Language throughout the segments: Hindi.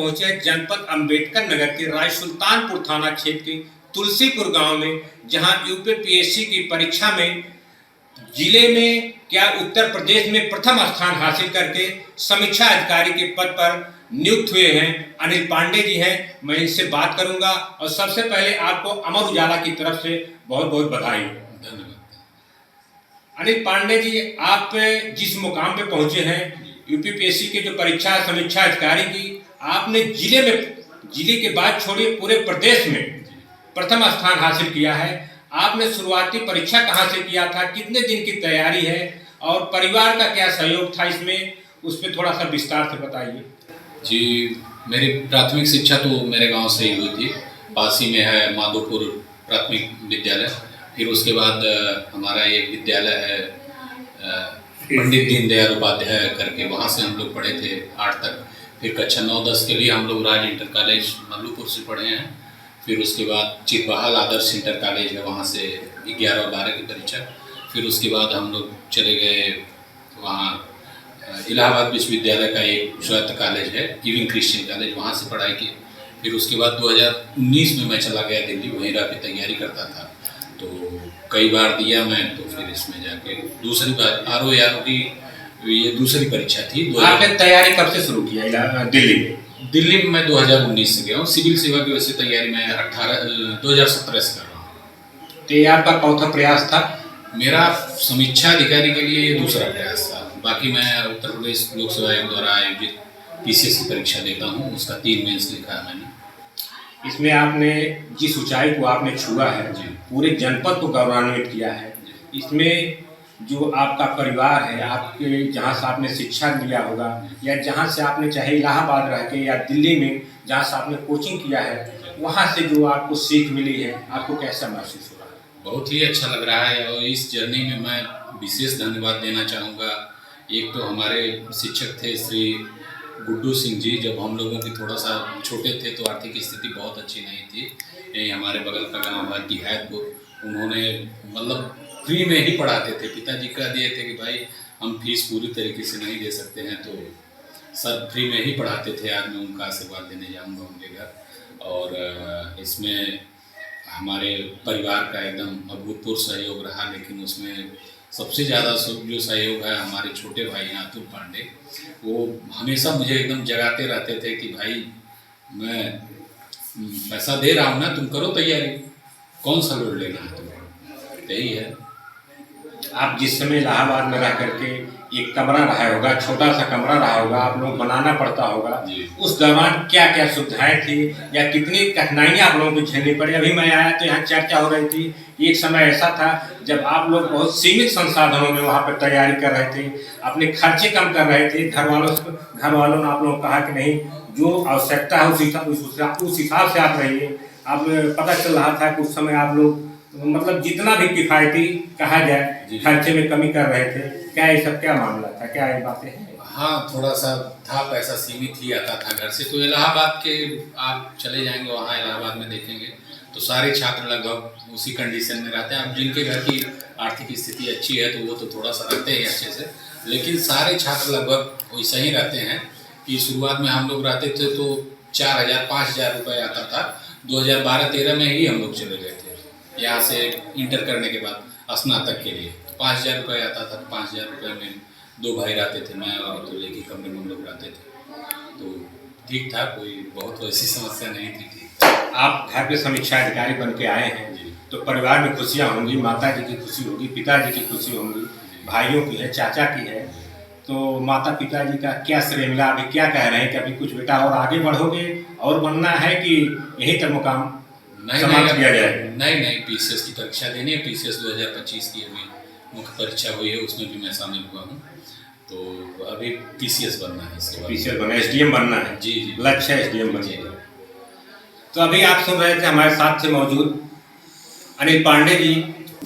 पहुंचे हैं जनपद अंबेडकर नगर के राय सुल्तानपुर थाना क्षेत्र के तुलसीपुर गांव में, जहां यूपीपीएससी की परीक्षा में जिले में क्या उत्तर प्रदेश में प्रथम स्थान हासिल करके समीक्षा अधिकारी के पद पर नियुक्त हुए हैं अनिल पांडे जी हैं। मैं इनसे बात करूंगा और सबसे पहले आपको अमर उजाला की तरफ से बहुत बहुत बधाई। धन्यवाद। अनिल पांडे जी, आप जिस मुकाम पे पहुंचे हैं यूपीपीएससी के जो परीक्षा समीक्षा अधिकारी की, आपने जिले के बाद छोड़िए पूरे प्रदेश में प्रथम स्थान हासिल किया है। आपने शुरुआती परीक्षा कहाँ से किया था, कितने दिन की तैयारी है और परिवार का क्या सहयोग था इसमें, उस पर थोड़ा सा विस्तार से बताइए। जी, मेरी प्राथमिक शिक्षा तो मेरे गांव से ही हुई थी। पासी में है माधोपुर प्राथमिक विद्यालय। फिर उसके बाद हमारा एक विद्यालय है पंडित दीनदयाल उपाध्याय करके, वहाँ से हम लोग पढ़े थे 8 तक। फिर कक्षा 9-10 के लिए हम लोग राज इंटर कॉलेज मल्लूपुर से पढ़े हैं। फिर उसके बाद चिरबहाल आदर्श इंटर कॉलेज है, वहाँ से 11 और 12 की परीक्षा। फिर उसके बाद हम लोग चले गए वहाँ इलाहाबाद विश्वविद्यालय का एक स्वायत्त कॉलेज है इविंग क्रिश्चियन कॉलेज, वहाँ से पढ़ाई की। फिर उसके बाद 2019 में मैं चला गया दिल्ली, वहीं रह के तैयारी करता था। तो कई बार दिया मैं, तो फिर इसमें जाके दूसरी बार RO की ये दूसरी परीक्षा थी। आपने तैयारी कब से शुरू किया दिल्ली में? दिल्ली में मैं 2019 से गया हूँ। सिविल सेवा की वजह से तैयारी मैं 2017 से कर रहा हूँ। तो ये आपका कौन सा प्रयास था? मेरा समीक्षा अधिकारी के लिए ये दूसरा प्रयास था। बाकी मैं उत्तर प्रदेश लोक सेवा आयोग द्वारा आयोजित PCS की परीक्षा देता हूँ, उसका 3 मेंस लिखा है मैंने। इसमें आपने जिस ऊंचाई को आपने छुआ है, पूरे जनपद को गौरवान्वित किया है। इसमें जो आपका परिवार है, आपके जहाँ से आपने शिक्षा लिया होगा या जहाँ से आपने चाहे इलाहाबाद रह के या दिल्ली में जहाँ से आपने कोचिंग किया है, वहाँ से जो आपको सीख मिली है, आपको कैसा महसूस हो रहा है? बहुत ही अच्छा लग रहा है। और इस जर्नी में मैं विशेष धन्यवाद देना चाहूँगा। एक तो हमारे शिक्षक थे श्री गुड्डू सिंह जी। जब हम लोगों की थोड़ा सा छोटे थे तो आर्थिक स्थिति बहुत अच्छी नहीं थी। यही हमारे बगल का गाँव है डिहायतपुर, उन्होंने मतलब फ्री में ही पढ़ाते थे। पिताजी कह दिए थे कि भाई हम फीस पूरी तरीके से नहीं दे सकते हैं, तो सर फ्री में ही पढ़ाते थे। आज मैं उनका आशीर्वाद देने जाऊंगा उनके घर। और इसमें हमारे परिवार का एकदम अभूतपूर्व सहयोग रहा, लेकिन उसमें सबसे ज़्यादा जो सहयोग है हमारे छोटे भाई हैं अतुल पांडे। वो हमेशा मुझे एकदम जगाते रहते थे कि भाई मैं पैसा दे रहा हूँ ना, तुम करो तैयारी, कौन सा लोड लेना है तुम्हें। यही है। आप जिस समय इलाहाबाद में रह करके एक कमरा रहा होगा, छोटा सा कमरा रहा होगा, आप लोग बनाना पड़ता होगा, उस दौरान क्या क्या सुविधाएं थी या कितनी कठिनाइयां आप लोगों को झेलनी पड़ी? अभी मैं आया तो यहाँ चर्चा हो रही थी, एक समय ऐसा था जब आप लोग बहुत सीमित संसाधनों में वहाँ पर तैयारी कर रहे थे, अपने खर्चे कम कर रहे थे। घर वालों ने आप लोगों को कहा कि नहीं, जो आवश्यकता है उस हिसाब से आप रहिए। आप पता चल रहा था कि उस समय आप लोग मतलब जितना भी किफ़ायती कहा जाए खर्चे में कमी कर रहे थे। क्या ये सब क्या मामला था, क्या ये बातें हैं? हाँ, थोड़ा सा था, पैसा सीमित ही आता था घर से। तो इलाहाबाद के आप चले जाएंगे वहाँ इलाहाबाद में देखेंगे तो सारे छात्र लगभग उसी कंडीशन में रहते हैं। अब जिनके घर की आर्थिक स्थिति अच्छी है तो वो तो थोड़ा सा रहते हैं अच्छे से, लेकिन सारे छात्र लगभग वैसे ही रहते हैं कि शुरुआत में हम लोग रहते थे तो 4,000-5,000 रुपये आता था। 2012-13 में ही हम लोग चले गए थे यहाँ से इंटर करने के बाद स्नातक के लिए। तो 5,000 रुपये आता था। 5,000 रुपये में 2 भाई रहते थे, मैं और तो एक ही कमरे में हम लोग रहते थे। तो ठीक था, कोई बहुत वैसी समस्या नहीं थी। ठीक था। आप घर पे समीक्षा अधिकारी बन के आए हैं तो परिवार में खुशियाँ होंगी, माता जी की खुशी होगी, पिताजी की खुशी होंगी, भाइयों की है, चाचा की है। तो माता पिताजी का क्या श्रेय मिला? अभी क्या कह रहे हैं कि अभी कुछ बेटा और आगे बढ़ोगे और बनना है कि यही तक मुकाम समाप्त किया जाएगा? नहीं, PCS की परीक्षा देनी है। PCS 2025 की अभी मुख्य परीक्षा हुई है, उसमें भी मैं शामिल हुआ हूँ। तो अभी PCS बनना है। इसके बाद PCS बनना है, SDM बनना है। जी, लक्ष्य है SDM बनना। तो अभी आप सुन रहे थे हमारे साथ से मौजूद अनिल पांडे जी,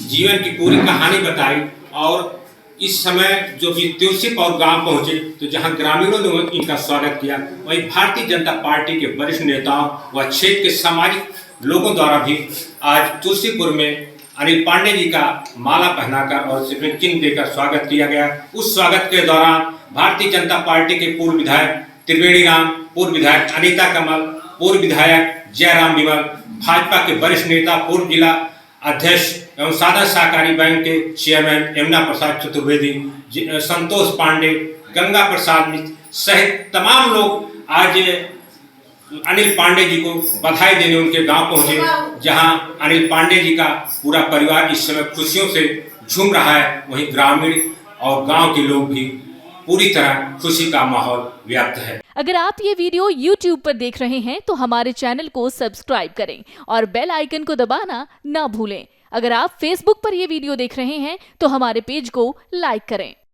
जीवन की पूरी कहानी बताई। और इस समय जो कि तुलसीपुर गांव पहुंचे तो जहां ग्रामीणों ने इनका स्वागत किया, वहीं भारतीय जनता पार्टी के वरिष्ठ नेताओं व क्षेत्र के सामाजिक लोगों द्वारा भी आज तुलसीपुर में अनिल पांडे जी का माला पहनाकर और सिर्फ चिन्ह देकर स्वागत किया गया। उस स्वागत के दौरान भारतीय जनता पार्टी के पूर्व विधायक त्रिवेणी राम, पूर्व विधायक अनीता कमल, पूर्व विधायक जयराम विमल, भाजपा के वरिष्ठ नेता, पूर्व जिला अध्यक्ष एवं साधन सहकारी बैंक के चेयरमैन यमुना प्रसाद चतुर्वेदी, संतोष पांडे, गंगा प्रसाद मिश्र सहित तमाम लोग आज अनिल पांडे जी को बधाई देने उनके गांव पहुंचे, जहां अनिल पांडे जी का पूरा परिवार इस समय खुशियों से झूम रहा है। वहीं ग्रामीण और गांव के लोग भी पूरी तरह खुशी का माहौल व्याप्त है। अगर आप ये वीडियो YouTube पर देख रहे हैं तो हमारे चैनल को सब्सक्राइब करें और बेल आइकन को दबाना ना भूलें। अगर आप Facebook पर ये वीडियो देख रहे हैं तो हमारे पेज को लाइक करें।